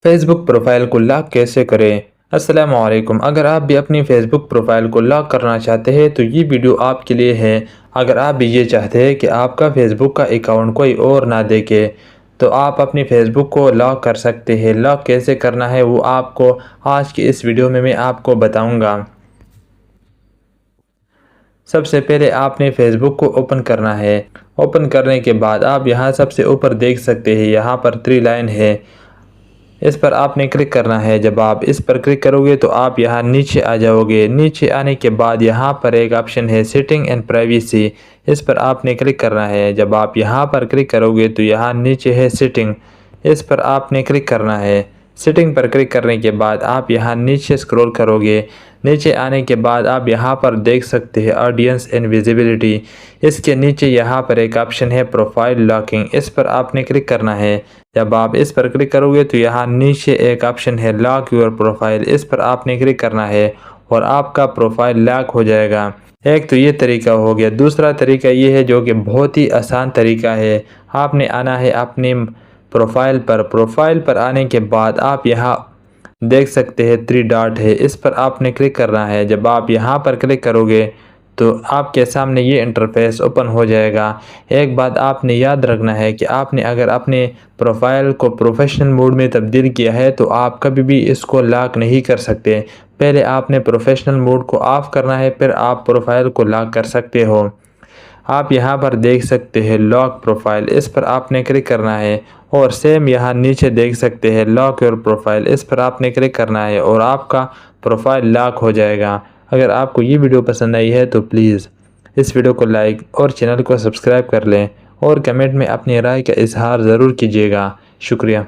Facebook profile को lock कैसे करें। अस्सलाम वालेकुम। अगर आप भी अपनी फेसबुक प्रोफाइल को लॉक करना चाहते हैं तो ये वीडियो आपके लिए है। अगर आप भी ये चाहते हैं कि आपका फेसबुक का अकाउंट कोई और ना देखे तो आप अपनी फेसबुक को लॉक कर सकते हैं। लॉक कैसे करना है वो आपको आज की इस वीडियो में मैं आपको बताऊंगा। सबसे पहले आपने फेसबुक को ओपन करना है। ओपन करने के बाद आप यहाँ सबसे ऊपर देख सकते हैं, यहाँ पर 3 लाइन है, इस पर आपने क्लिक करना है। जब आप इस पर क्लिक करोगे तो आप यहाँ नीचे आ जाओगे। नीचे आने के बाद यहाँ पर एक ऑप्शन है सेटिंग एंड प्राइवेसी, इस पर आपने क्लिक करना है। जब आप यहाँ पर क्लिक करोगे तो यहाँ नीचे है सेटिंग, इस पर आपने क्लिक करना है। सेटिंग पर क्लिक करने के बाद आप यहाँ नीचे स्क्रॉल करोगे। नीचे आने के बाद आप यहाँ पर देख सकते हैं ऑडियंस एंड विजिबिलिटी, इसके नीचे यहाँ पर एक ऑप्शन है प्रोफाइल लॉकिंग, इस पर आपने क्लिक करना है। जब आप इस पर क्लिक करोगे तो यहाँ नीचे एक ऑप्शन है लॉक योर प्रोफाइल, इस पर आपने क्लिक करना है और आपका प्रोफाइल लॉक हो जाएगा। एक तो ये तरीका हो गया। दूसरा तरीका ये है जो कि बहुत ही आसान तरीका है। आपने आना है अपने प्रोफाइल पर आने के बाद आप यहाँ देख सकते हैं 3 डॉट है, इस पर आपने क्लिक करना है। जब आप यहाँ पर क्लिक करोगे तो आपके सामने ये इंटरफेस ओपन हो जाएगा। एक बात आपने याद रखना है कि आपने अगर अपने प्रोफाइल को प्रोफेशनल मोड में तब्दील किया है तो आप कभी भी इसको लॉक नहीं कर सकते। पहले आपने प्रोफेशनल मोड को ऑफ़ करना है, फिर आप प्रोफाइल को लॉक कर सकते हो। आप यहाँ पर देख सकते हैं लॉक प्रोफाइल, इस पर आपने क्लिक करना है और सेम यहाँ नीचे देख सकते हैं लॉक योर प्रोफाइल, इस पर आपने क्लिक करना है और आपका प्रोफाइल लॉक हो जाएगा। अगर आपको ये वीडियो पसंद आई है तो प्लीज़ इस वीडियो को लाइक और चैनल को सब्सक्राइब कर लें और कमेंट में अपनी राय का इजहार ज़रूर कीजिएगा। शुक्रिया।